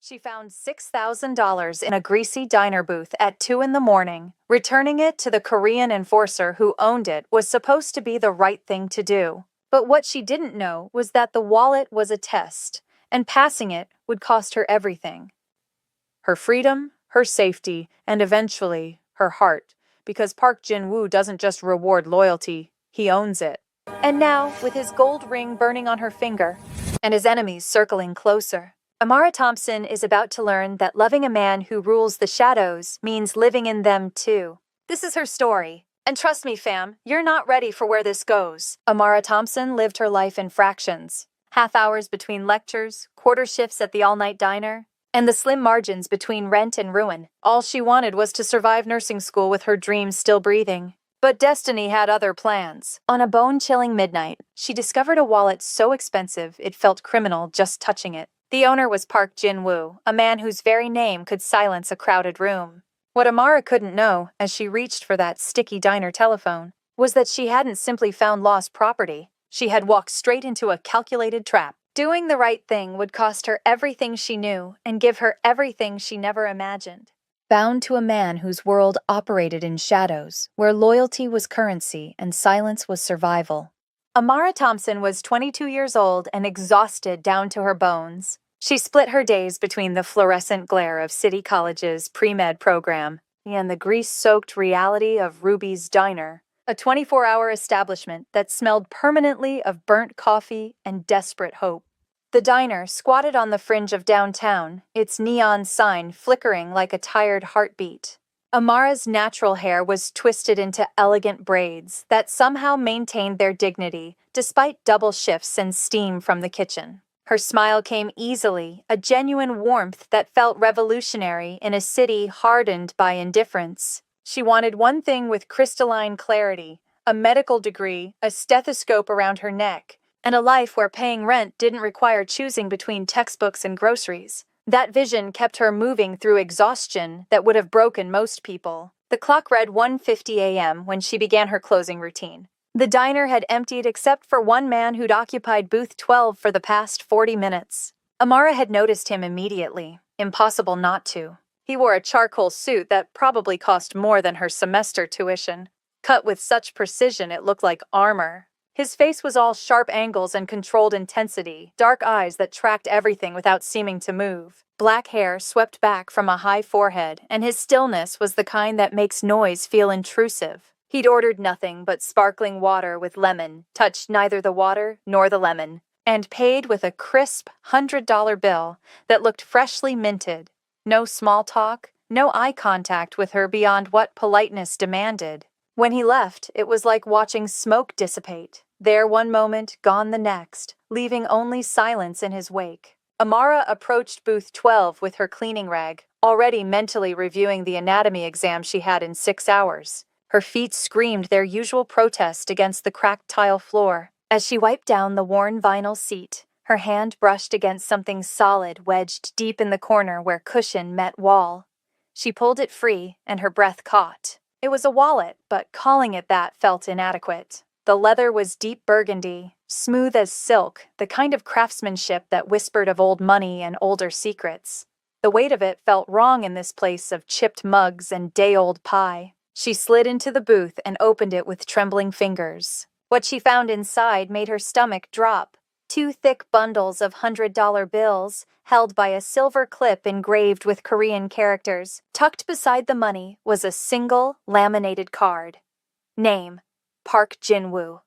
She found $6,000 in a greasy diner booth at 2 in the morning. Returning it to the Korean enforcer who owned it was supposed to be the right thing to do. But what she didn't know was that the wallet was a test, and passing it would cost her everything. Her freedom, her safety, and eventually, her heart. Because Park Jin-woo doesn't just reward loyalty, he owns it. And now, with his gold ring burning on her finger, and his enemies circling closer, Amara Thompson is about to learn that loving a man who rules the shadows means living in them too. This is her story. And trust me, fam, you're not ready for where this goes. Amara Thompson lived her life in fractions. Half hours between lectures, quarter shifts at the all-night diner, and the slim margins between rent and ruin. All she wanted was to survive nursing school with her dreams still breathing. But destiny had other plans. On a bone-chilling midnight, she discovered a wallet so expensive it felt criminal just touching it. The owner was Park Jin-woo, a man whose very name could silence a crowded room. What Amara couldn't know, as she reached for that sticky diner telephone, was that she hadn't simply found lost property. She had walked straight into a calculated trap. Doing the right thing would cost her everything she knew and give her everything she never imagined. Bound to a man whose world operated in shadows, where loyalty was currency and silence was survival. Amara Thompson was 22 years old and exhausted down to her bones. She split her days between the fluorescent glare of City College's pre-med program and the grease-soaked reality of Ruby's Diner, a 24-hour establishment that smelled permanently of burnt coffee and desperate hope. The diner squatted on the fringe of downtown, its neon sign flickering like a tired heartbeat. Amara's natural hair was twisted into elegant braids that somehow maintained their dignity despite double shifts and steam from the kitchen. Her smile came easily, a genuine warmth that felt revolutionary in a city hardened by indifference. She wanted one thing with crystalline clarity: a medical degree, a stethoscope around her neck, and a life where paying rent didn't require choosing between textbooks and groceries. That vision kept her moving through exhaustion that would have broken most people. The clock read 1:50 a.m. when she began her closing routine. The diner had emptied except for one man who'd occupied booth 12 for the past 40 minutes. Amara had noticed him immediately. Impossible not to. He wore a charcoal suit that probably cost more than her semester tuition. Cut with such precision it looked like armor. His face was all sharp angles and controlled intensity, dark eyes that tracked everything without seeming to move. Black hair swept back from a high forehead, and his stillness was the kind that makes noise feel intrusive. He'd ordered nothing but sparkling water with lemon, touched neither the water nor the lemon, and paid with a crisp $100 bill that looked freshly minted. No small talk, no eye contact with her beyond what politeness demanded. When he left, it was like watching smoke dissipate. There one moment, gone the next, leaving only silence in his wake. Amara approached booth 12 with her cleaning rag, already mentally reviewing the anatomy exam she had in 6 hours. Her feet screamed their usual protest against the cracked tile floor. As she wiped down the worn vinyl seat, her hand brushed against something solid wedged deep in the corner where cushion met wall. She pulled it free, and her breath caught. It was a wallet, but calling it that felt inadequate. The leather was deep burgundy, smooth as silk, the kind of craftsmanship that whispered of old money and older secrets. The weight of it felt wrong in this place of chipped mugs and day-old pie. She slid into the booth and opened it with trembling fingers. What she found inside made her stomach drop. 2 thick bundles of $100 bills, held by a silver clip engraved with Korean characters. Tucked beside the money was a single, laminated card. Name: Park Jin-woo.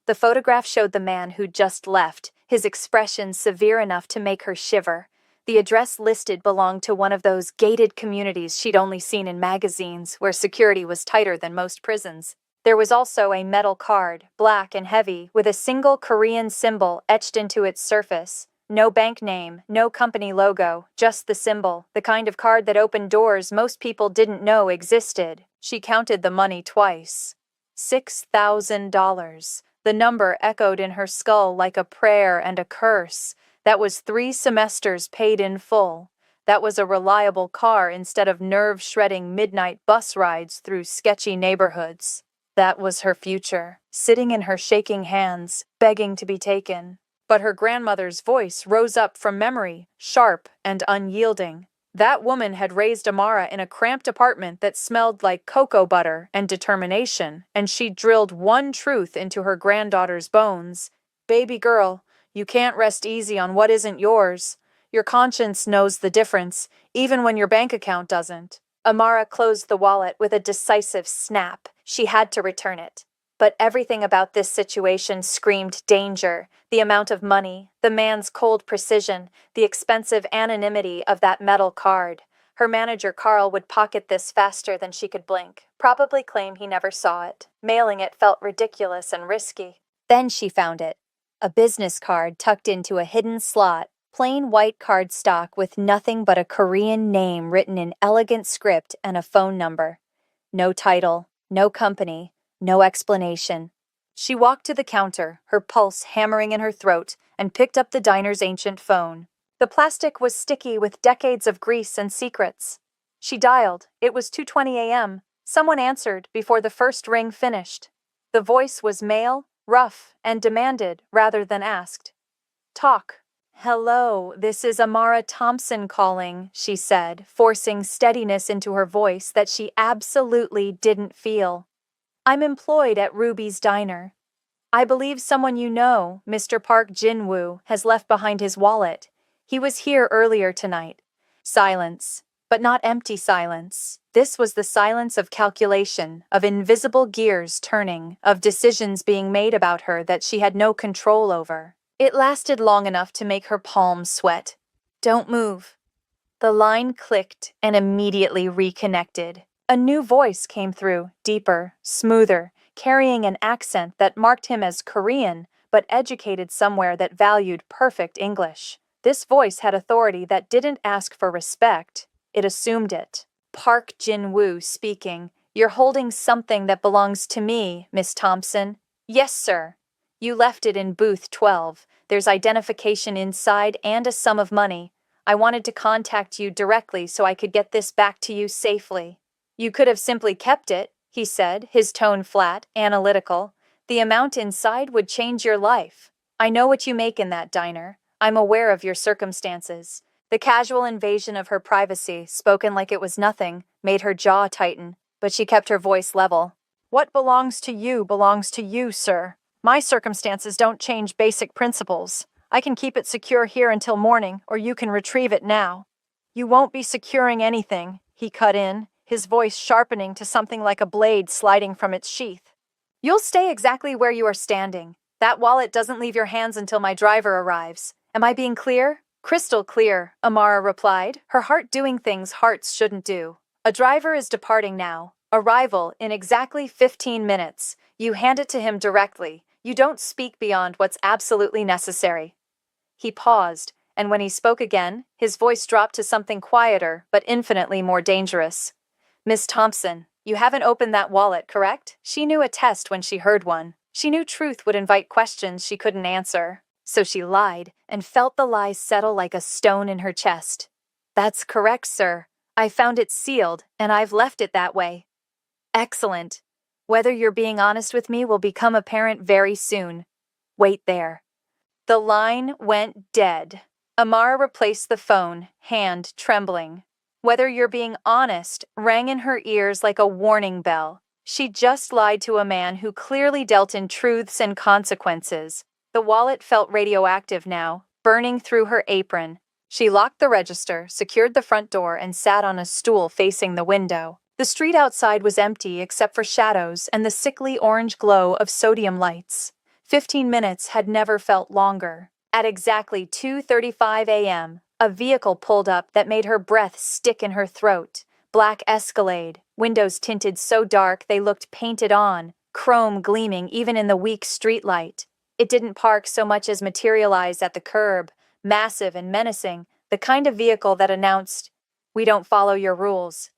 The photograph showed the man who'd just left, his expression severe enough to make her shiver. The address listed belonged to one of those gated communities she'd only seen in magazines, where security was tighter than most prisons. There was also a metal card, black and heavy, with a single Korean symbol etched into its surface. No bank name, no company logo, just the symbol, the kind of card that opened doors most people didn't know existed. She counted the money twice. $6,000. The number echoed in her skull like a prayer and a curse. That was 3 semesters paid in full. That was a reliable car instead of nerve-shredding midnight bus rides through sketchy neighborhoods. That was her future, sitting in her shaking hands, begging to be taken. But her grandmother's voice rose up from memory, sharp and unyielding. That woman had raised Amara in a cramped apartment that smelled like cocoa butter and determination, and she drilled one truth into her granddaughter's bones. Baby girl, you can't rest easy on what isn't yours. Your conscience knows the difference, even when your bank account doesn't. Amara closed the wallet with a decisive snap. She had to return it. But everything about this situation screamed danger. The amount of money, the man's cold precision, the expensive anonymity of that metal card. Her manager Carl would pocket this faster than she could blink, probably claim he never saw it. Mailing it felt ridiculous and risky. Then she found it. A business card tucked into a hidden slot, plain white cardstock with nothing but a Korean name written in elegant script and a phone number. No title, no company, no explanation. She walked to the counter, her pulse hammering in her throat, and picked up the diner's ancient phone. The plastic was sticky with decades of grease and secrets. She dialed. It was 2:20 a.m. Someone answered before the first ring finished. The voice was male, rough, and demanded rather than asked. Talk. Hello, this is Amara Thompson calling, she said, forcing steadiness into her voice that she absolutely didn't feel. I'm employed at Ruby's Diner. I believe someone you know, Mr. Park Jin-woo, has left behind his wallet. He was here earlier tonight. Silence, but not empty silence. This was the silence of calculation, of invisible gears turning, of decisions being made about her that she had no control over. It lasted long enough to make her palms sweat. Don't move. The line clicked and immediately reconnected. A new voice came through, deeper, smoother, carrying an accent that marked him as Korean, but educated somewhere that valued perfect English. This voice had authority that didn't ask for respect, it assumed it. Park Jin-woo speaking. You're holding something that belongs to me, Miss Thompson. Yes, sir. You left it in booth 12. There's identification inside and a sum of money. I wanted to contact you directly so I could get this back to you safely. You could have simply kept it, he said, his tone flat, analytical. The amount inside would change your life. I know what you make in that diner. I'm aware of your circumstances. The casual invasion of her privacy, spoken like it was nothing, made her jaw tighten, but she kept her voice level. What belongs to you, sir. My circumstances don't change basic principles. I can keep it secure here until morning, or you can retrieve it now. You won't be securing anything, he cut in, his voice sharpening to something like a blade sliding from its sheath. You'll stay exactly where you are standing. That wallet doesn't leave your hands until my driver arrives. Am I being clear? Crystal clear, Amara replied, her heart doing things hearts shouldn't do. A driver is departing now. Arrival in exactly 15 minutes. You hand it to him directly. You don't speak beyond what's absolutely necessary. He paused, and when he spoke again, his voice dropped to something quieter, but infinitely more dangerous. Miss Thompson, you haven't opened that wallet, correct? She knew a test when she heard one. She knew truth would invite questions she couldn't answer. So she lied, and felt the lies settle like a stone in her chest. That's correct, sir. I found it sealed, and I've left it that way. Excellent. Whether you're being honest with me will become apparent very soon. Wait there. The line went dead. Amara replaced the phone, hand trembling. Whether you're being honest rang in her ears like a warning bell. She just lied to a man who clearly dealt in truths and consequences. The wallet felt radioactive now, burning through her apron. She locked the register, secured the front door, and sat on a stool facing the window. The street outside was empty except for shadows and the sickly orange glow of sodium lights. 15 minutes had never felt longer. At exactly 2:35 a.m., a vehicle pulled up that made her breath stick in her throat. Black Escalade, windows tinted so dark they looked painted on, chrome gleaming even in the weak streetlight. It didn't park so much as materialize at the curb, massive and menacing, the kind of vehicle that announced, "We don't follow your rules."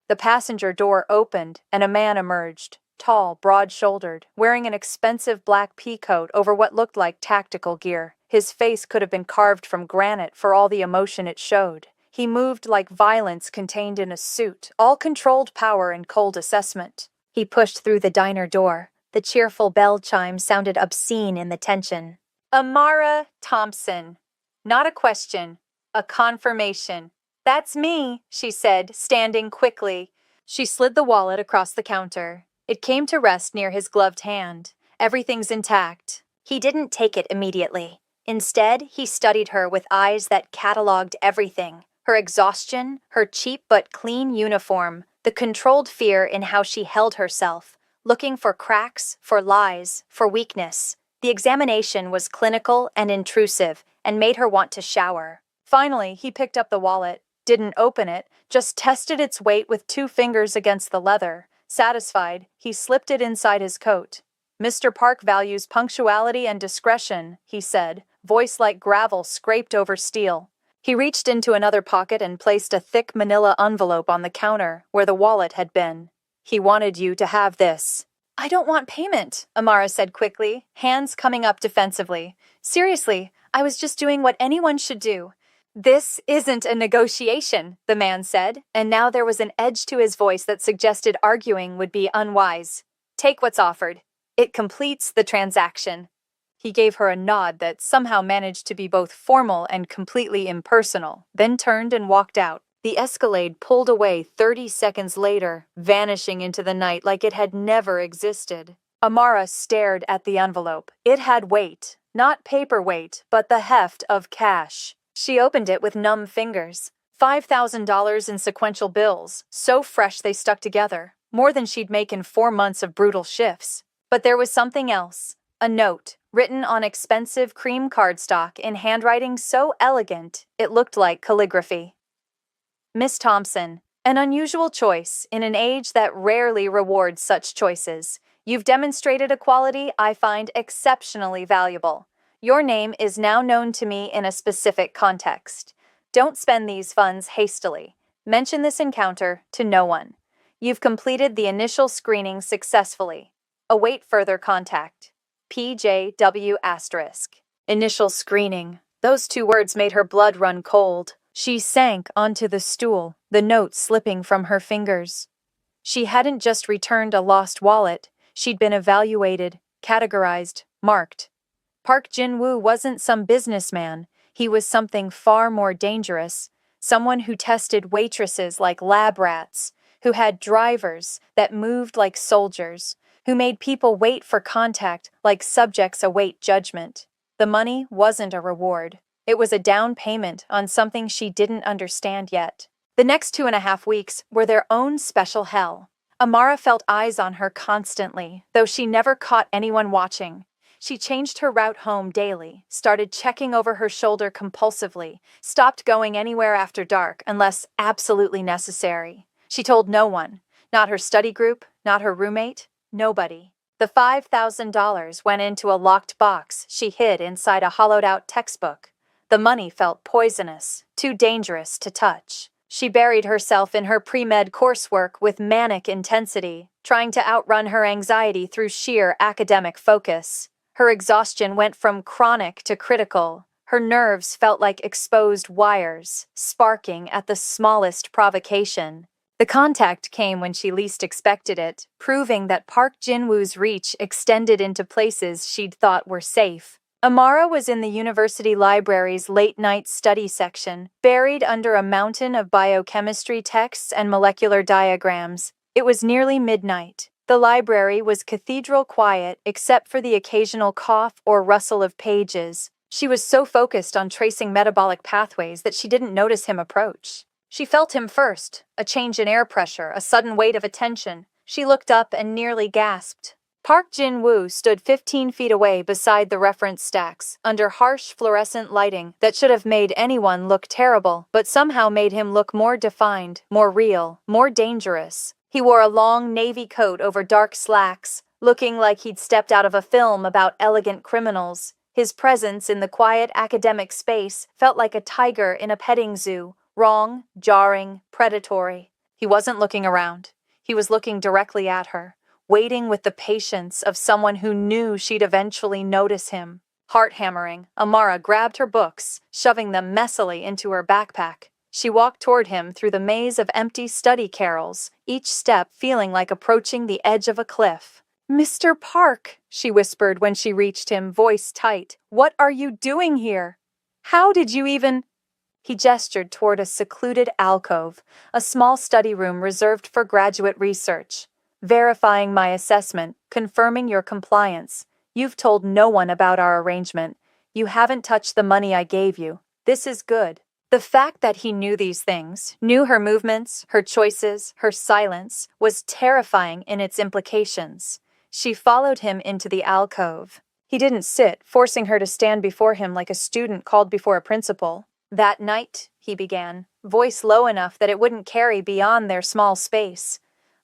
The passenger door opened, and a man emerged, tall, broad-shouldered, wearing an expensive black pea coat over what looked like tactical gear. His face could have been carved from granite for all the emotion it showed. He moved like violence contained in a suit, all controlled power and cold assessment. He pushed through the diner door. The cheerful bell chime sounded obscene in the tension. Amara Thompson. Not a question, a confirmation. That's me, she said, standing quickly. She slid the wallet across the counter. It came to rest near his gloved hand. Everything's intact. He didn't take it immediately. Instead, he studied her with eyes that cataloged everything. Her exhaustion, her cheap but clean uniform, the controlled fear in how she held herself, looking for cracks, for lies, for weakness. The examination was clinical and intrusive and made her want to shower. Finally, he picked up the wallet, didn't open it, just tested its weight with 2 fingers against the leather. Satisfied, he slipped it inside his coat. Mr. Park values punctuality and discretion, he said, voice like gravel scraped over steel. He reached into another pocket and placed a thick manila envelope on the counter where the wallet had been. He wanted you to have this. I don't want payment, Amara said quickly, hands coming up defensively. Seriously, I was just doing what anyone should do. This isn't a negotiation, the man said, and now there was an edge to his voice that suggested arguing would be unwise. Take what's offered. It completes the transaction. He gave her a nod that somehow managed to be both formal and completely impersonal, then turned and walked out. The Escalade pulled away 30 seconds later, vanishing into the night like it had never existed. Amara stared at the envelope. It had weight, not paperweight, but the heft of cash. She opened it with numb fingers. $5,000 in sequential bills, so fresh they stuck together, more than she'd make in 4 months of brutal shifts. But there was something else. A note, written on expensive cream cardstock in handwriting so elegant it looked like calligraphy. Miss Thompson, an unusual choice in an age that rarely rewards such choices. You've demonstrated a quality I find exceptionally valuable. Your name is now known to me in a specific context. Don't spend these funds hastily. Mention this encounter to no one. You've completed the initial screening successfully. Await further contact. PJW*. Initial screening. Those 2 words made her blood run cold. She sank onto the stool, the note slipping from her fingers. She hadn't just returned a lost wallet. She'd been evaluated, categorized, marked. Park Jin-woo wasn't some businessman. He was something far more dangerous. Someone who tested waitresses like lab rats, who had drivers that moved like soldiers, who made people wait for contact like subjects await judgment. The money wasn't a reward. It was a down payment on something she didn't understand yet. The next 2.5 weeks were their own special hell. Amara felt eyes on her constantly, though she never caught anyone watching. She changed her route home daily, started checking over her shoulder compulsively, stopped going anywhere after dark unless absolutely necessary. She told no one, not her study group, not her roommate, nobody. The $5,000 went into a locked box she hid inside a hollowed-out textbook. The money felt poisonous, too dangerous to touch. She buried herself in her pre-med coursework with manic intensity, trying to outrun her anxiety through sheer academic focus. Her exhaustion went from chronic to critical. Her nerves felt like exposed wires, sparking at the smallest provocation. The contact came when she least expected it, proving that Park Jin-woo's reach extended into places she'd thought were safe. Amara was in the university library's late-night study section, buried under a mountain of biochemistry texts and molecular diagrams. It was nearly midnight. The library was cathedral quiet except for the occasional cough or rustle of pages. She was so focused on tracing metabolic pathways that she didn't notice him approach. She felt him first, a change in air pressure, a sudden weight of attention. She looked up and nearly gasped. Park Jin-woo stood 15 feet away beside the reference stacks, under harsh fluorescent lighting that should have made anyone look terrible, but somehow made him look more defined, more real, more dangerous. He wore a long navy coat over dark slacks, looking like he'd stepped out of a film about elegant criminals. His presence in the quiet academic space felt like a tiger in a petting zoo, wrong, jarring, predatory. He wasn't looking around. He was looking directly at her, waiting with the patience of someone who knew she'd eventually notice him. Heart-hammering, Amara grabbed her books, shoving them messily into her backpack. She walked toward him through the maze of empty study carrels, each step feeling like approaching the edge of a cliff. Mr. Park, she whispered when she reached him, voice tight. What are you doing here? How did you even… He gestured toward a secluded alcove, a small study room reserved for graduate research. Verifying my assessment, confirming your compliance. You've told no one about our arrangement. You haven't touched the money I gave you. This is good. The fact that he knew these things, knew her movements, her choices, her silence, was terrifying in its implications. She followed him into the alcove. He didn't sit, forcing her to stand before him like a student called before a principal. That night, he began, voice low enough that it wouldn't carry beyond their small space.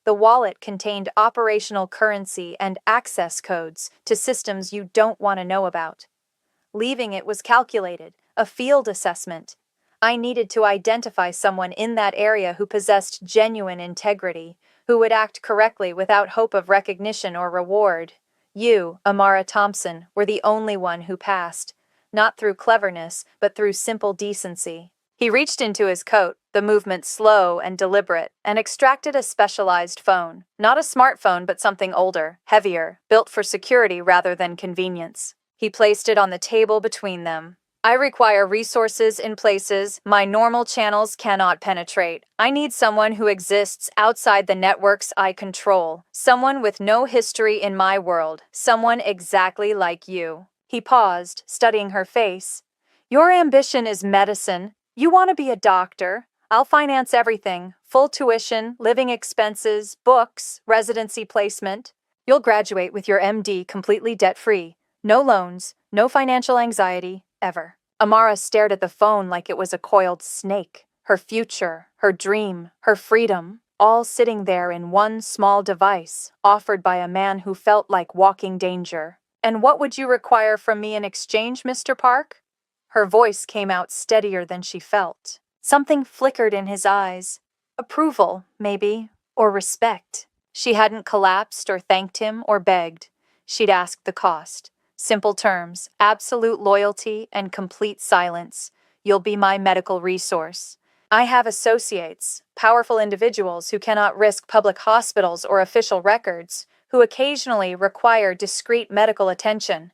The wallet contained operational currency and access codes to systems you don't want to know about. Leaving it was calculated, a field assessment. I needed to identify someone in that area who possessed genuine integrity, who would act correctly without hope of recognition or reward. You, Amara Thompson, were the only one who passed, not through cleverness, but through simple decency. He reached into his coat, the movement slow and deliberate, and extracted a specialized phone. Not a smartphone, but something older, heavier, built for security rather than convenience. He placed it on the table between them. I require resources in places my normal channels cannot penetrate. I need someone who exists outside the networks I control. Someone with no history in my world. Someone exactly like you. He paused, studying her face. Your ambition is medicine. You want to be a doctor. I'll finance everything. Full tuition, living expenses, books, residency placement. You'll graduate with your MD completely debt-free. No loans, no financial anxiety, ever. Amara stared at the phone like it was a coiled snake. Her future, her dream, her freedom, all sitting there in one small device, offered by a man who felt like walking danger. And what would you require from me in exchange, Mr. Park? Her voice came out steadier than she felt. Something flickered in his eyes. Approval, maybe, or respect. She hadn't collapsed or thanked him or begged. She'd asked the cost. Simple terms, absolute loyalty and complete silence. You'll be my medical resource. I have associates, powerful individuals who cannot risk public hospitals or official records, who occasionally require discreet medical attention.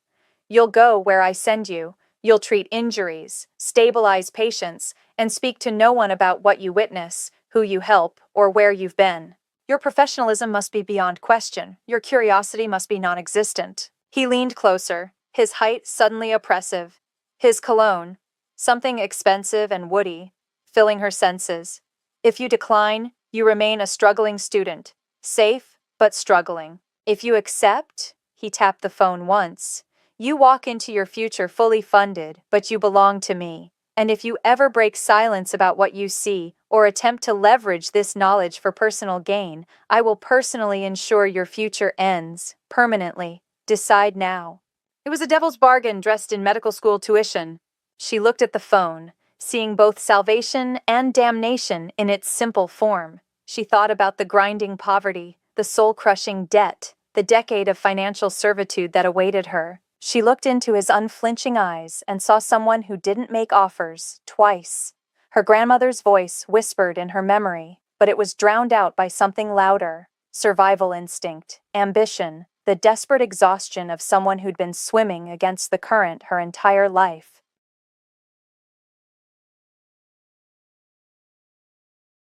You'll go where I send you. You'll treat injuries, stabilize patients, and speak to no one about what you witness, who you help, or where you've been. Your professionalism must be beyond question. Your curiosity must be non-existent. He leaned closer, his height suddenly oppressive. His cologne, something expensive and woody, filling her senses. If you decline, you remain a struggling student, safe but struggling. If you accept, he tapped the phone once, you walk into your future fully funded, but you belong to me. And if you ever break silence about what you see, or attempt to leverage this knowledge for personal gain, I will personally ensure your future ends, permanently. Decide now. It was a devil's bargain dressed in medical school tuition. She looked at the phone, seeing both salvation and damnation in its simple form. She thought about the grinding poverty, the soul-crushing debt, the decade of financial servitude that awaited her. She looked into his unflinching eyes and saw someone who didn't make offers, twice. Her grandmother's voice whispered in her memory, but it was drowned out by something louder. Survival instinct, ambition, the desperate exhaustion of someone who'd been swimming against the current her entire life.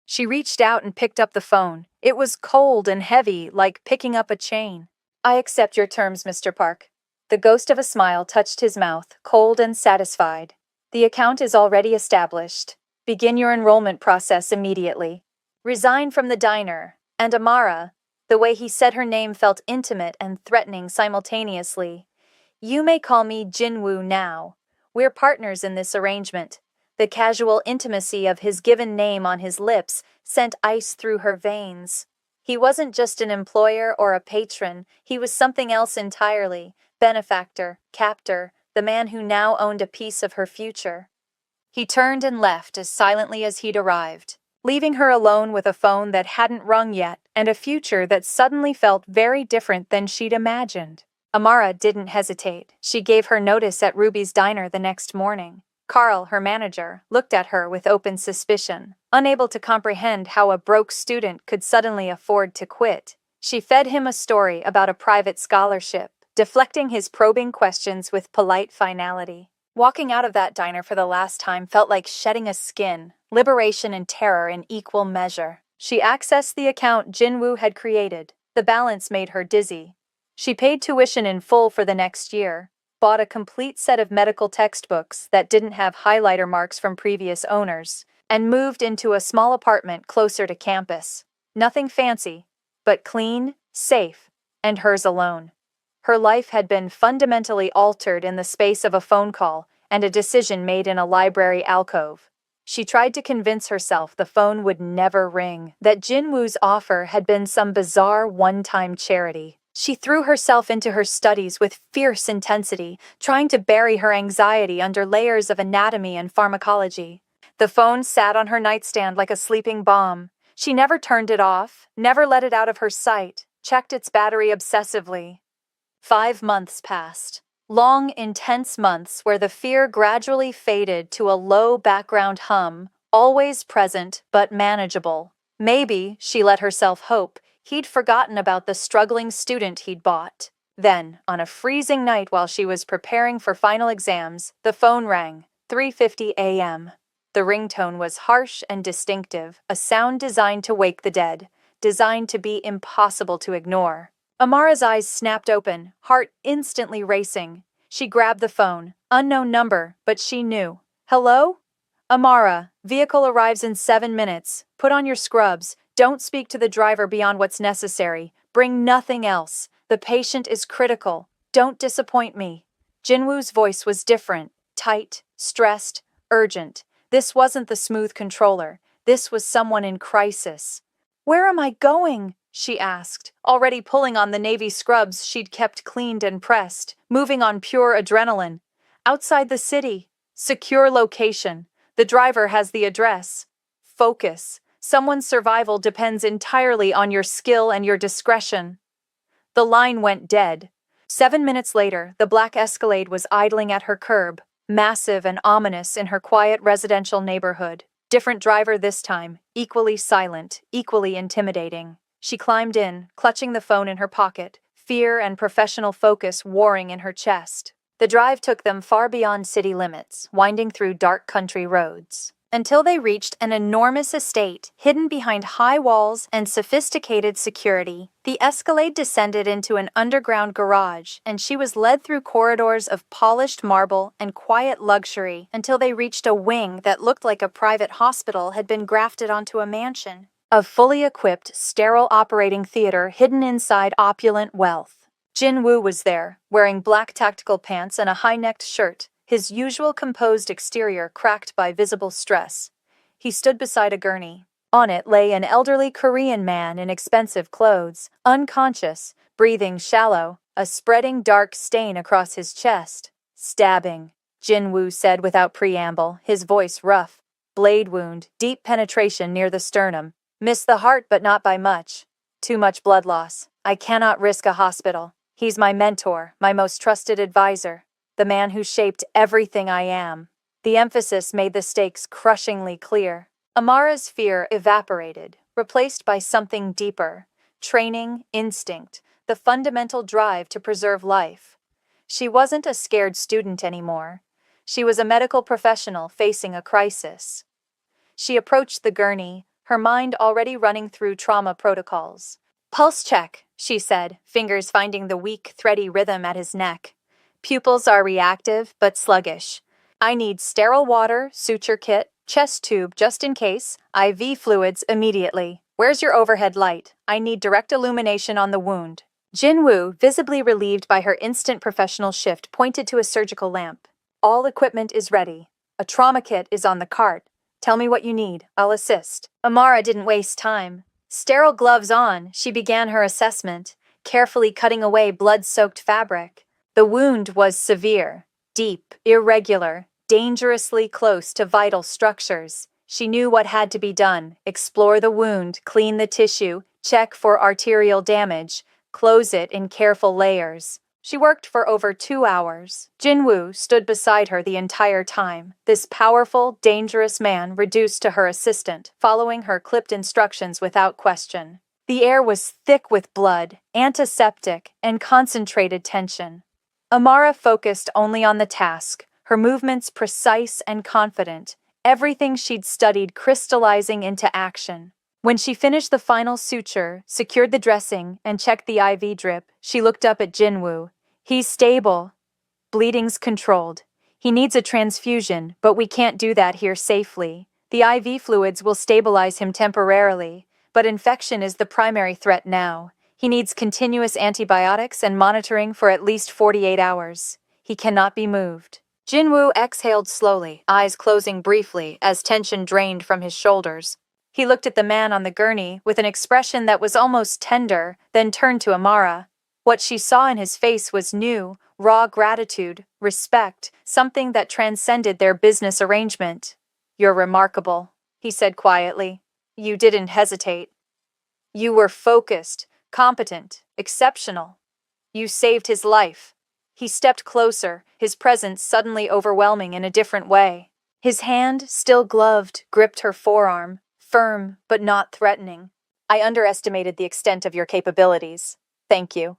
She reached out and picked up the phone. It was cold and heavy, like picking up a chain. I accept your terms, Mr. Park. The ghost of a smile touched his mouth, cold and satisfied. The account is already established. Begin your enrollment process immediately. Resign from the diner. And Amara, the way he said her name felt intimate and threatening simultaneously. You may call me Jinwoo now. We're partners in this arrangement. The casual intimacy of his given name on his lips sent ice through her veins. He wasn't just an employer or a patron, he was something else entirely. Benefactor, captor, the man who now owned a piece of her future. He turned and left as silently as he'd arrived, leaving her alone with a phone that hadn't rung yet and a future that suddenly felt very different than she'd imagined. Amara didn't hesitate. She gave her notice at Ruby's diner the next morning. Carl, her manager, looked at her with open suspicion, unable to comprehend how a broke student could suddenly afford to quit. She fed him a story about a private scholarship, deflecting his probing questions with polite finality. Walking out of that diner for the last time felt like shedding a skin, liberation and terror in equal measure. She accessed the account Jinwoo had created. The balance made her dizzy. She paid tuition in full for the next year, bought a complete set of medical textbooks that didn't have highlighter marks from previous owners, and moved into a small apartment closer to campus. Nothing fancy, but clean, safe, and hers alone. Her life had been fundamentally altered in the space of a phone call and a decision made in a library alcove. She tried to convince herself the phone would never ring, that Jinwoo's offer had been some bizarre one-time charity. She threw herself into her studies with fierce intensity, trying to bury her anxiety under layers of anatomy and pharmacology. The phone sat on her nightstand like a sleeping bomb. She never turned it off, never let it out of her sight, checked its battery obsessively. 5 months passed. Long, intense months where the fear gradually faded to a low background hum, always present but manageable. Maybe, she let herself hope, he'd forgotten about the struggling student he'd bought. Then, on a freezing night while she was preparing for final exams, the phone rang, 3:50 a.m. The ringtone was harsh and distinctive, a sound designed to wake the dead, designed to be impossible to ignore. Amara's eyes snapped open, heart instantly racing. She grabbed the phone. Unknown number, but she knew. Hello? Amara, vehicle arrives in 7 minutes. Put on your scrubs. Don't speak to the driver beyond what's necessary. Bring nothing else. The patient is critical. Don't disappoint me. Jinwoo's voice was different, tight, stressed, urgent. This wasn't the smooth controller. This was someone in crisis. Where am I going? She asked, already pulling on the navy scrubs she'd kept cleaned and pressed, moving on pure adrenaline. Outside the city. Secure location. The driver has the address. Focus. Someone's survival depends entirely on your skill and your discretion. The line went dead. 7 minutes later, the black Escalade was idling at her curb, massive and ominous in her quiet residential neighborhood. Different driver this time, equally silent, equally intimidating. She climbed in, clutching the phone in her pocket, fear and professional focus warring in her chest. The drive took them far beyond city limits, winding through dark country roads, until they reached an enormous estate hidden behind high walls and sophisticated security. The Escalade descended into an underground garage, and she was led through corridors of polished marble and quiet luxury until they reached a wing that looked like a private hospital had been grafted onto a mansion. A fully equipped, sterile operating theater hidden inside opulent wealth. Jinwoo was there, wearing black tactical pants and a high-necked shirt, his usual composed exterior cracked by visible stress. He stood beside a gurney. On it lay an elderly Korean man in expensive clothes, unconscious, breathing shallow, a spreading dark stain across his chest. Stabbing, Jinwoo said without preamble, his voice rough. Blade wound, deep penetration near the sternum. Missed the heart but not by much. Too much blood loss. I cannot risk a hospital. He's my mentor, my most trusted advisor. The man who shaped everything I am. The emphasis made the stakes crushingly clear. Amara's fear evaporated, replaced by something deeper. Training, instinct, the fundamental drive to preserve life. She wasn't a scared student anymore. She was a medical professional facing a crisis. She approached the gurney, her mind already running through trauma protocols. Pulse check, she said, fingers finding the weak, thready rhythm at his neck. Pupils are reactive, but sluggish. I need sterile water, suture kit, chest tube just in case, IV fluids immediately. Where's your overhead light? I need direct illumination on the wound. Jinwoo, visibly relieved by her instant professional shift, pointed to a surgical lamp. All equipment is ready. A trauma kit is on the cart. Tell me what you need. I'll assist. Amara didn't waste time. Sterile gloves on, she began her assessment, carefully cutting away blood-soaked fabric. The wound was severe, deep, irregular, dangerously close to vital structures. She knew what had to be done: explore the wound, clean the tissue, check for arterial damage, close it in careful layers. She worked for over 2 hours. Jinwoo stood beside her the entire time, this powerful, dangerous man reduced to her assistant, following her clipped instructions without question. The air was thick with blood, antiseptic, and concentrated tension. Amara focused only on the task, her movements precise and confident, everything she'd studied crystallizing into action. When she finished the final suture, secured the dressing, and checked the IV drip, she looked up at Jinwoo. He's stable. Bleeding's controlled. He needs a transfusion, but we can't do that here safely. The IV fluids will stabilize him temporarily, but infection is the primary threat now. He needs continuous antibiotics and monitoring for at least 48 hours. He cannot be moved. Jinwoo exhaled slowly, eyes closing briefly as tension drained from his shoulders. He looked at the man on the gurney with an expression that was almost tender, then turned to Amara. What she saw in his face was new, raw gratitude, respect, something that transcended their business arrangement. "You're remarkable," he said quietly. "You didn't hesitate. You were focused, competent, exceptional. You saved his life." He stepped closer, his presence suddenly overwhelming in a different way. His hand, still gloved, gripped her forearm, firm but not threatening. "I underestimated the extent of your capabilities. Thank you."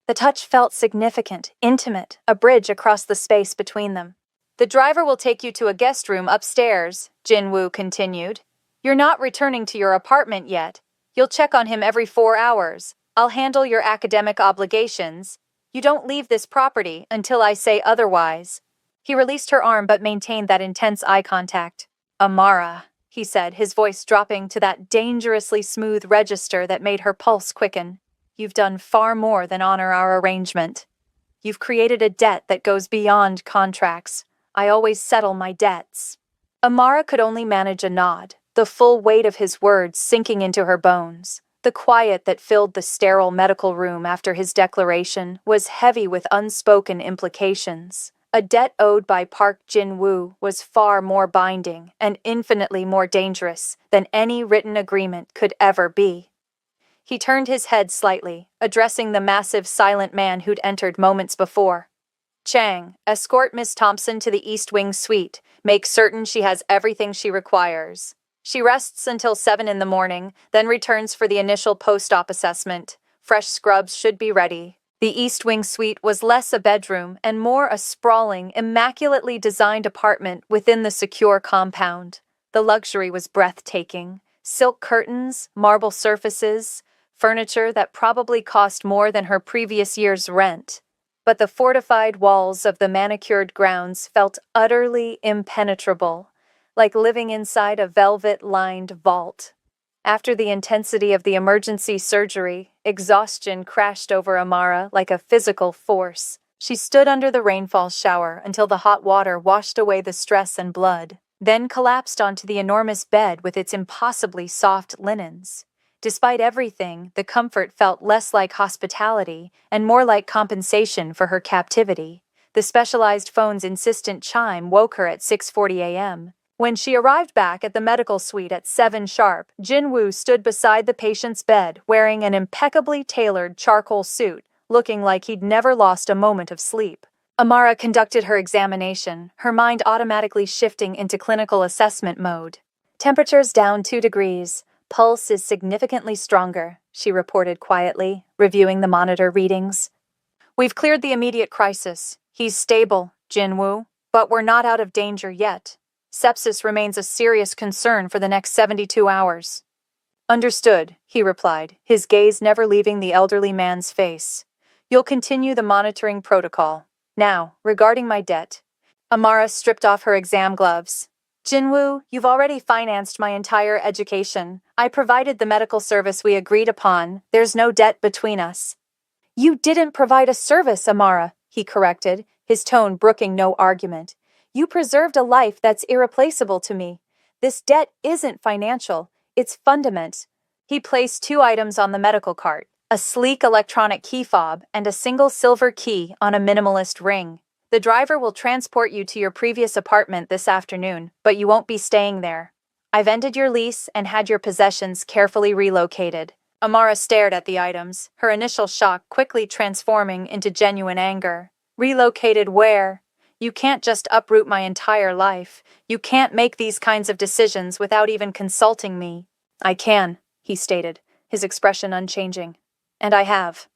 The touch felt significant, intimate, a bridge across the space between them. "The driver will take you to a guest room upstairs," Jinwoo continued. "You're not returning to your apartment yet. You'll check on him every 4 hours. I'll handle your academic obligations. You don't leave this property until I say otherwise." He released her arm but maintained that intense eye contact. "Amara," he said, his voice dropping to that dangerously smooth register that made her pulse quicken. "You've done far more than honor our arrangement. You've created a debt that goes beyond contracts. I always settle my debts." Amara could only manage a nod, the full weight of his words sinking into her bones. The quiet that filled the sterile medical room after his declaration was heavy with unspoken implications. A debt owed by Park Jin-woo was far more binding and infinitely more dangerous than any written agreement could ever be. He turned his head slightly, addressing the massive, silent man who'd entered moments before. "Chang, escort Miss Thompson to the East Wing suite. Make certain she has everything she requires. She rests until 7 in the morning, then returns for the initial post-op assessment. Fresh scrubs should be ready." The East Wing suite was less a bedroom and more a sprawling, immaculately designed apartment within the secure compound. The luxury was breathtaking. Silk curtains, marble surfaces, furniture that probably cost more than her previous year's rent. But the fortified walls of the manicured grounds felt utterly impenetrable, like living inside a velvet-lined vault. After the intensity of the emergency surgery, exhaustion crashed over Amara like a physical force. She stood under the rainfall shower until the hot water washed away the stress and blood, then collapsed onto the enormous bed with its impossibly soft linens. Despite everything, the comfort felt less like hospitality and more like compensation for her captivity. The specialized phone's insistent chime woke her at 6:40 a.m. When she arrived back at the medical suite at 7 sharp, Jinwoo stood beside the patient's bed wearing an impeccably tailored charcoal suit, looking like he'd never lost a moment of sleep. Amara conducted her examination, her mind automatically shifting into clinical assessment mode. "Temperature's down 2 degrees. Pulse is significantly stronger," she reported quietly, reviewing the monitor readings. "We've cleared the immediate crisis. He's stable, Jinwoo, but we're not out of danger yet. Sepsis remains a serious concern for the next 72 hours. "Understood," he replied, his gaze never leaving the elderly man's face. "You'll continue the monitoring protocol. Now, regarding my debt." Amara stripped off her exam gloves. "Jinwoo, you've already financed my entire education. I provided the medical service we agreed upon. There's no debt between us." "You didn't provide a service, Amara," he corrected, his tone brooking no argument. "You preserved a life that's irreplaceable to me. This debt isn't financial, it's fundament." He placed 2 items on the medical cart, a sleek electronic key fob and a single silver key on a minimalist ring. "The driver will transport you to your previous apartment this afternoon, but you won't be staying there. I've ended your lease and had your possessions carefully relocated." Amara stared at the items, her initial shock quickly transforming into genuine anger. "Relocated where? You can't just uproot my entire life. You can't make these kinds of decisions without even consulting me." "I can," he stated, his expression unchanging. And I have.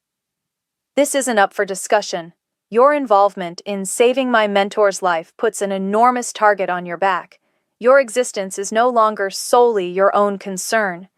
This isn't up for discussion. Your involvement in saving my mentor's life puts an enormous target on your back. Your existence is no longer solely your own concern.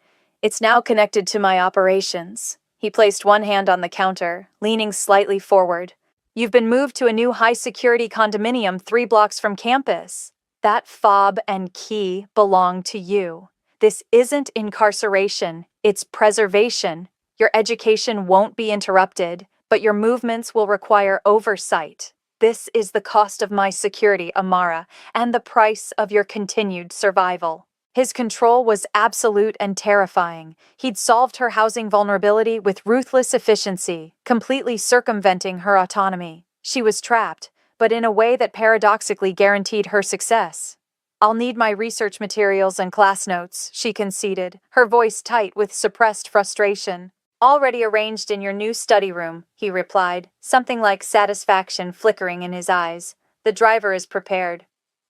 It's now connected to my operations. He placed one hand on the counter, leaning slightly forward. You've been moved to a new high-security condominium 3 blocks from campus. That fob and key belong to you. This isn't incarceration, it's preservation. Your education won't be interrupted, but your movements will require oversight. This is the cost of my security, Amara, and the price of your continued survival. His control was absolute and terrifying. He'd solved her housing vulnerability with ruthless efficiency, completely circumventing her autonomy. She was trapped, but in a way that paradoxically guaranteed her success. I'll need my research materials and class notes, she conceded, her voice tight with suppressed frustration. Already arranged in your new study room, he replied, something like satisfaction flickering in his eyes. The driver is prepared.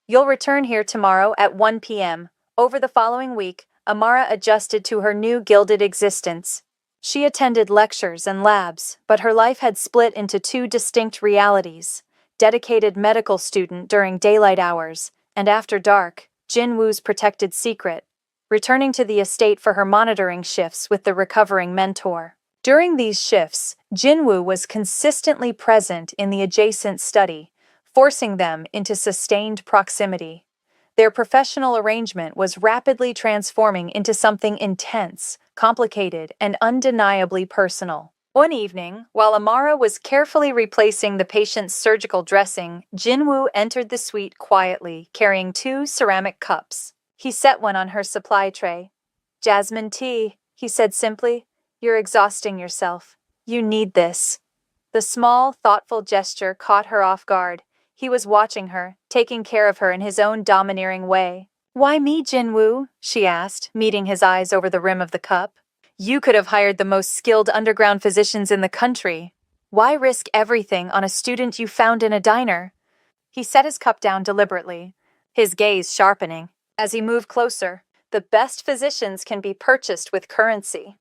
You'll return here tomorrow at 1 p.m. Over the following week, Amara adjusted to her new gilded existence. She attended lectures and labs, but her life had split into 2 distinct realities: dedicated medical student during daylight hours, and after dark, Jinwoo's protected secret, returning to the estate for her monitoring shifts with the recovering mentor. During these shifts, Jinwoo was consistently present in the adjacent study, forcing them into sustained proximity. Their professional arrangement was rapidly transforming into something intense, complicated, and undeniably personal. One evening, while Amara was carefully replacing the patient's surgical dressing, Jinwoo entered the suite quietly, carrying 2 ceramic cups. He set one on her supply tray. "Jasmine tea," he said simply. "You're exhausting yourself. You need this." The small, thoughtful gesture caught her off guard. He was watching her, taking care of her in his own domineering way. "Why me, Jinwoo?" she asked, meeting his eyes over the rim of the cup. "You could have hired the most skilled underground physicians in the country. Why risk everything on a student you found in a diner?" He set his cup down deliberately, his gaze sharpening. As he moved closer, "The best physicians can be purchased with currency.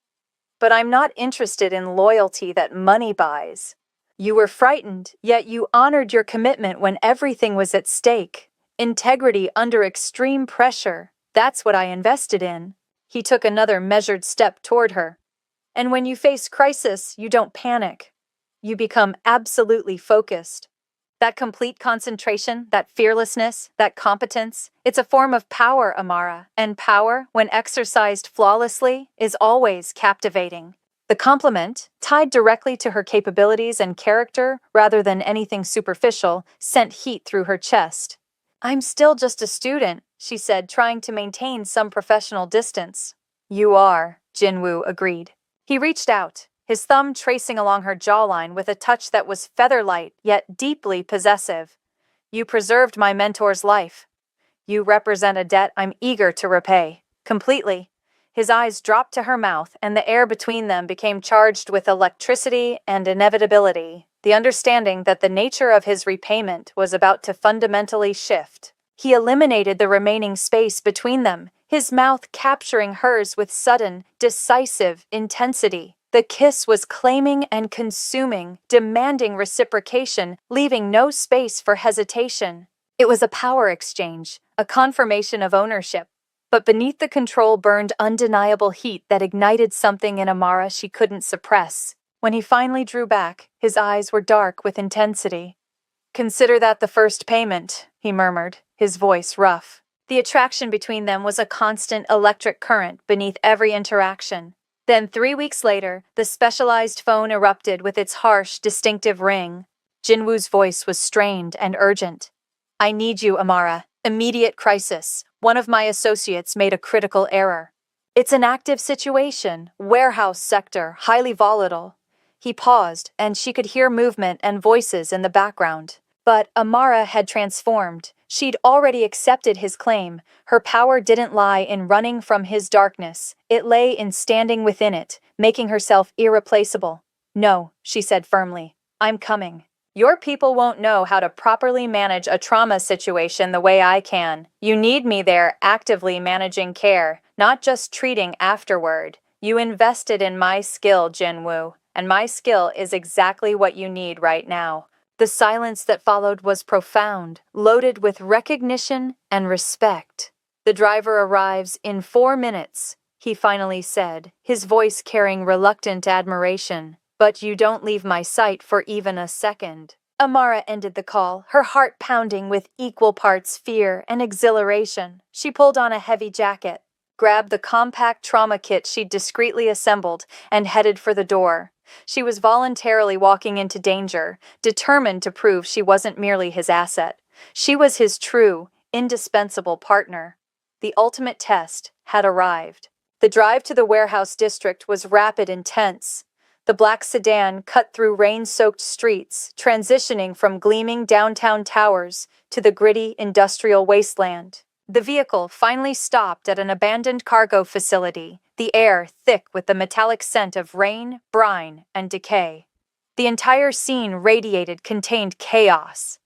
But I'm not interested in loyalty that money buys. You were frightened, yet you honored your commitment when everything was at stake. Integrity under extreme pressure. That's what I invested in." He took another measured step toward her. "And when you face crisis, you don't panic. You become absolutely focused. That complete concentration, that fearlessness, that competence, it's a form of power, Amara, and power, when exercised flawlessly, is always captivating." The compliment, tied directly to her capabilities and character rather than anything superficial, sent heat through her chest. "I'm still just a student," she said, trying to maintain some professional distance. "You are," Jinwoo agreed. He reached out, his thumb tracing along her jawline with a touch that was feather-light yet deeply possessive. "You preserved my mentor's life. You represent a debt I'm eager to repay. Completely." His eyes dropped to her mouth, and the air between them became charged with electricity and inevitability, the understanding that the nature of his repayment was about to fundamentally shift. He eliminated the remaining space between them, his mouth capturing hers with sudden, decisive intensity. The kiss was claiming and consuming, demanding reciprocation, leaving no space for hesitation. It was a power exchange, a confirmation of ownership. But beneath the control burned undeniable heat that ignited something in Amara she couldn't suppress. When he finally drew back, his eyes were dark with intensity. "Consider that the first payment," he murmured, his voice rough. The attraction between them was a constant electric current beneath every interaction. Then 3 weeks later, the specialized phone erupted with its harsh, distinctive ring. Jinwoo's voice was strained and urgent. "I need you, Amara. Immediate crisis. One of my associates made a critical error. It's an active situation, warehouse sector, highly volatile." He paused, and she could hear movement and voices in the background. But Amara had transformed. She'd already accepted his claim. Her power didn't lie in running from his darkness. It lay in standing within it, making herself irreplaceable. "No," she said firmly. "I'm coming. Your people won't know how to properly manage a trauma situation the way I can. You need me there actively managing care, not just treating afterward. You invested in my skill, Jinwoo, and my skill is exactly what you need right now. The silence that followed was profound, loaded with recognition and respect. The driver arrives in 4 minutes, he finally said, his voice carrying reluctant admiration. But you don't leave my sight for even a second. Amara ended the call, her heart pounding with equal parts fear and exhilaration. She pulled on a heavy jacket, grabbed the compact trauma kit she'd discreetly assembled, and headed for the door. She was voluntarily walking into danger, determined to prove she wasn't merely his asset. She was his true, indispensable partner. The ultimate test had arrived. The drive to the warehouse district was rapid and tense. The black sedan cut through rain-soaked streets, transitioning from gleaming downtown towers to the gritty industrial wasteland. The vehicle finally stopped at an abandoned cargo facility, the air thick with the metallic scent of rain, brine, and decay. The entire scene radiated contained chaos.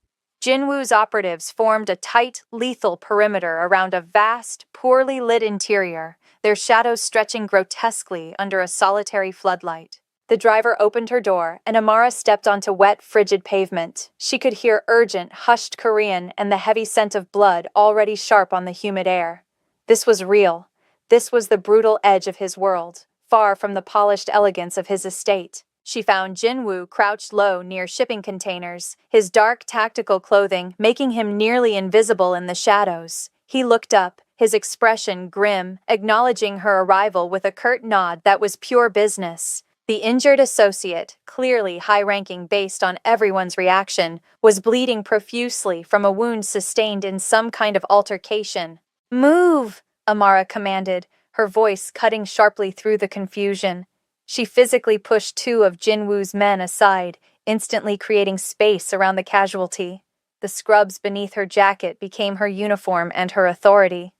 Jinwoo's operatives formed a tight, lethal perimeter around a vast, poorly lit interior, their shadows stretching grotesquely under a solitary floodlight. The driver opened her door, and Amara stepped onto wet, frigid pavement. She could hear urgent, hushed Korean and the heavy scent of blood already sharp on the humid air. This was real. This was the brutal edge of his world, far from the polished elegance of his estate. She found Jinwoo crouched low near shipping containers, his dark tactical clothing making him nearly invisible in the shadows. He looked up, his expression grim, acknowledging her arrival with a curt nod that was pure business. The injured associate, clearly high-ranking based on everyone's reaction, was bleeding profusely from a wound sustained in some kind of altercation. "Move!" Amara commanded, her voice cutting sharply through the confusion. She physically pushed 2 of Jinwoo's men aside, instantly creating space around the casualty. The scrubs beneath her jacket became her uniform and her authority.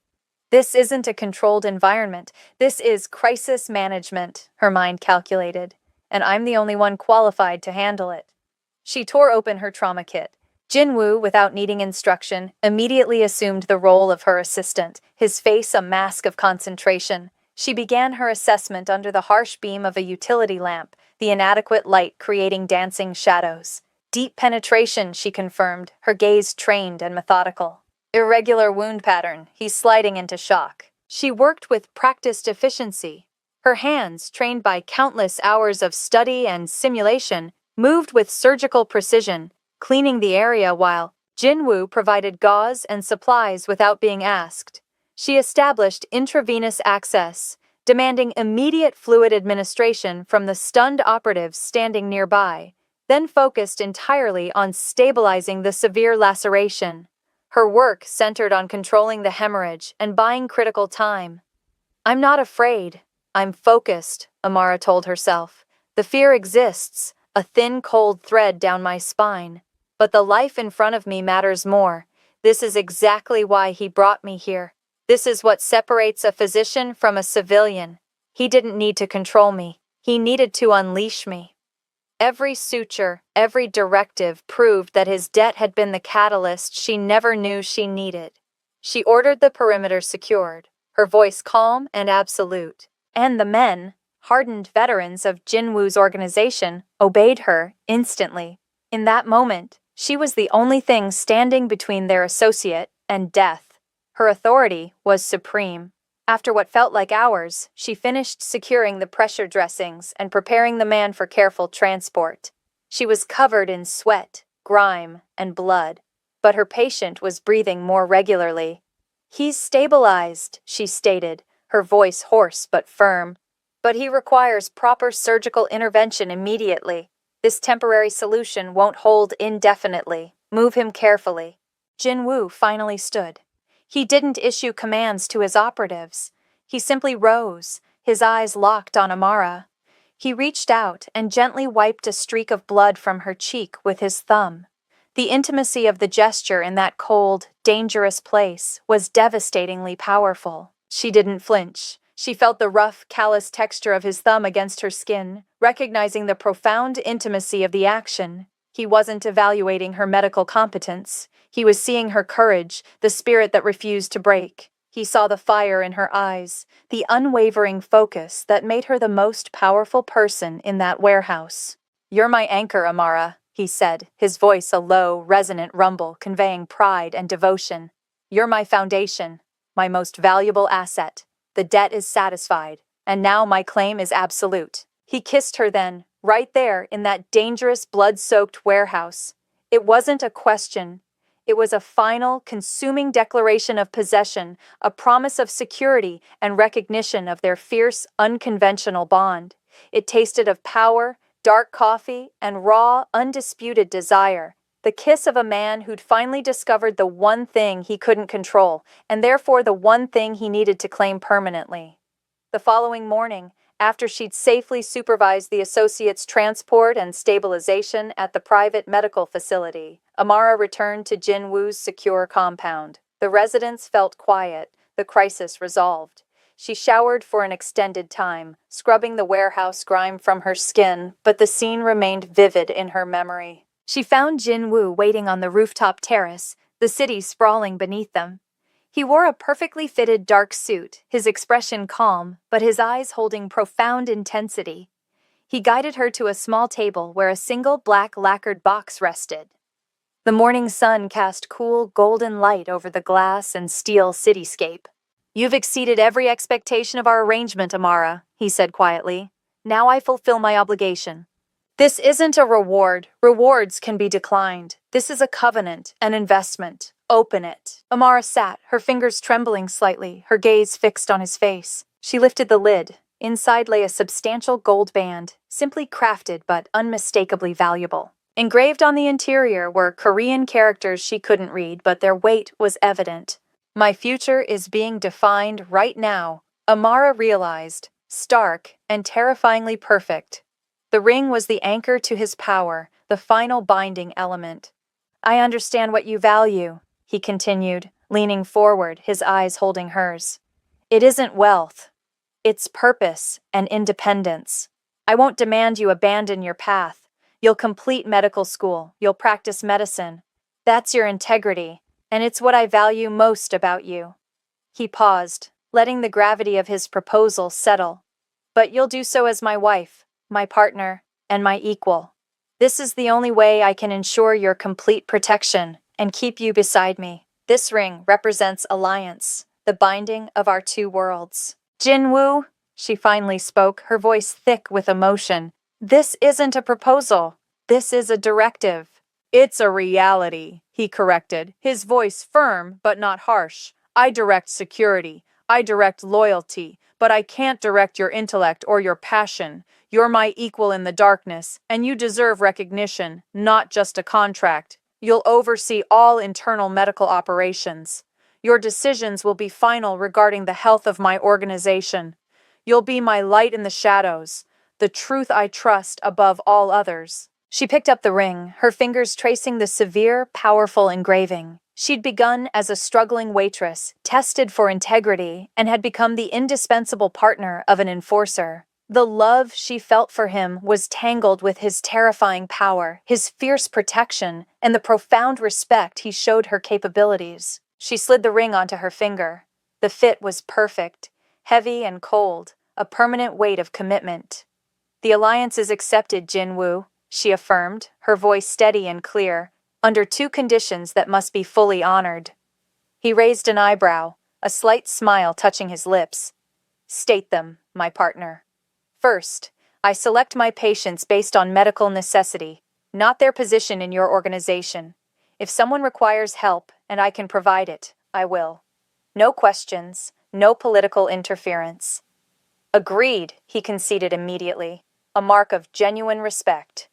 This isn't a controlled environment. This is crisis management, her mind calculated, and I'm the only one qualified to handle it. She tore open her trauma kit. Jinwoo, without needing instruction, immediately assumed the role of her assistant, his face a mask of concentration. She began her assessment under the harsh beam of a utility lamp, the inadequate light creating dancing shadows. Deep penetration, she confirmed, her gaze trained and methodical. Irregular wound pattern, he's sliding into shock. She worked with practiced efficiency. Her hands, trained by countless hours of study and simulation, moved with surgical precision, cleaning the area while Jinwoo provided gauze and supplies without being asked. She established intravenous access, demanding immediate fluid administration from the stunned operatives standing nearby, then focused entirely on stabilizing the severe laceration. Her work centered on controlling the hemorrhage and buying critical time. "I'm not afraid. I'm focused," Amara told herself. "The fear exists, a thin, cold thread down my spine. But the life in front of me matters more. This is exactly why he brought me here. This is what separates a physician from a civilian. He didn't need to control me. He needed to unleash me." Every suture, every directive proved that his debt had been the catalyst she never knew she needed. She ordered the perimeter secured, her voice calm and absolute. And the men, hardened veterans of Jinwoo's organization, obeyed her instantly. In that moment, she was the only thing standing between their associate and death. Her authority was supreme. After what felt like hours, she finished securing the pressure dressings and preparing the man for careful transport. She was covered in sweat, grime, and blood, but her patient was breathing more regularly. "He's stabilized," she stated, her voice hoarse but firm. "But he requires proper surgical intervention immediately. This temporary solution won't hold indefinitely. Move him carefully." Jinwoo finally stood. He didn't issue commands to his operatives. He simply rose, his eyes locked on Amara. He reached out and gently wiped a streak of blood from her cheek with his thumb. The intimacy of the gesture in that cold, dangerous place was devastatingly powerful. She didn't flinch. She felt the rough, callous texture of his thumb against her skin, recognizing the profound intimacy of the action. He wasn't evaluating her medical competence. He was seeing her courage, the spirit that refused to break. He saw the fire in her eyes, the unwavering focus that made her the most powerful person in that warehouse. "You're my anchor, Amara," he said, his voice a low, resonant rumble conveying pride and devotion. "You're my foundation, my most valuable asset. The debt is satisfied, and now my claim is absolute." He kissed her then, right there in that dangerous blood-soaked warehouse. It wasn't a question. It was a final, consuming declaration of possession, a promise of security and recognition of their fierce, unconventional bond. It tasted of power, dark coffee, and raw, undisputed desire. The kiss of a man who'd finally discovered the one thing he couldn't control, and therefore the one thing he needed to claim permanently. The following morning, after she'd safely supervised the associates' transport and stabilization at the private medical facility, Amara returned to Jinwoo's secure compound. The residents felt quiet, the crisis resolved. She showered for an extended time, scrubbing the warehouse grime from her skin, but the scene remained vivid in her memory. She found Jinwoo waiting on the rooftop terrace, the city sprawling beneath them. He wore a perfectly fitted dark suit, his expression calm, but his eyes holding profound intensity. He guided her to a small table where a single black lacquered box rested. The morning sun cast cool, golden light over the glass and steel cityscape. "You've exceeded every expectation of our arrangement, Amara," he said quietly. "Now I fulfill my obligation." "This isn't a reward. Rewards can be declined. This is a covenant, an investment. Open it." Amara sat, her fingers trembling slightly, her gaze fixed on his face. She lifted the lid. Inside lay a substantial gold band, simply crafted but unmistakably valuable. Engraved on the interior were Korean characters she couldn't read, but their weight was evident. "My future is being defined right now," Amara realized, stark and terrifyingly perfect. The ring was the anchor to his power, the final binding element. "I understand what you value," he continued, leaning forward, his eyes holding hers. "It isn't wealth. It's purpose and independence. I won't demand you abandon your path. You'll complete medical school. You'll practice medicine. That's your integrity, and it's what I value most about you." He paused, letting the gravity of his proposal settle. "But you'll do so as my wife, my partner, and my equal. This is the only way I can ensure your complete protection and keep you beside me. This ring represents alliance, the binding of our two worlds." "Jinwoo," she finally spoke, her voice thick with emotion. "This isn't a proposal. This is a directive." "It's a reality," he corrected, his voice firm but not harsh. "I direct security. I direct loyalty, but I can't direct your intellect or your passion. You're my equal in the darkness, and you deserve recognition, not just a contract. You'll oversee all internal medical operations. Your decisions will be final regarding the health of my organization. You'll be my light in the shadows, the truth I trust above all others." She picked up the ring, her fingers tracing the severe, powerful engraving. She'd begun as a struggling waitress, tested for integrity, and had become the indispensable partner of an enforcer. The love she felt for him was tangled with his terrifying power, his fierce protection, and the profound respect he showed her capabilities. She slid the ring onto her finger. The fit was perfect, heavy and cold, a permanent weight of commitment. "The alliance is accepted, Jinwoo," she affirmed, her voice steady and clear, "under two conditions that must be fully honored." He raised an eyebrow, a slight smile touching his lips. "State them, my partner." "First, I select my patients based on medical necessity, not their position in your organization. If someone requires help and I can provide it, I will. No questions, no political interference." "Agreed," he conceded immediately, a mark of genuine respect.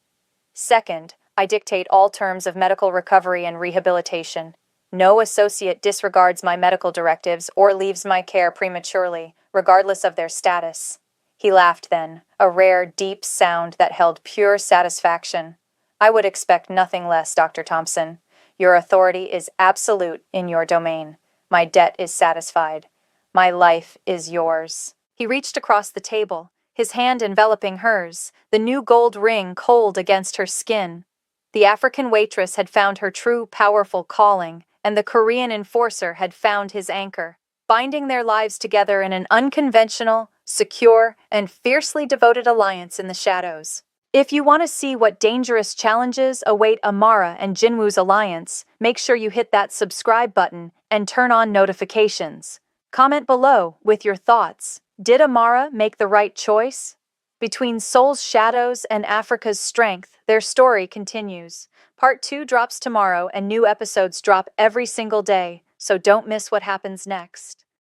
"Second, I dictate all terms of medical recovery and rehabilitation. No associate disregards my medical directives or leaves my care prematurely, regardless of their status." He laughed then, a rare, deep sound that held pure satisfaction. "I would expect nothing less, Dr. Thompson. Your authority is absolute in your domain. My debt is satisfied. My life is yours." He reached across the table, his hand enveloping hers, the new gold ring cold against her skin. The African waitress had found her true, powerful calling, and the Korean enforcer had found his anchor. binding their lives together in an unconventional, secure, and fiercely devoted alliance in the shadows. If you want to see what dangerous challenges await Amara and Jinwoo's alliance, make sure you hit that subscribe button and turn on notifications. Comment below with your thoughts. Did Amara make the right choice? Between Seoul's shadows and Africa's strength, their story continues. Part 2 drops tomorrow and new episodes drop every single day, so don't miss what happens next.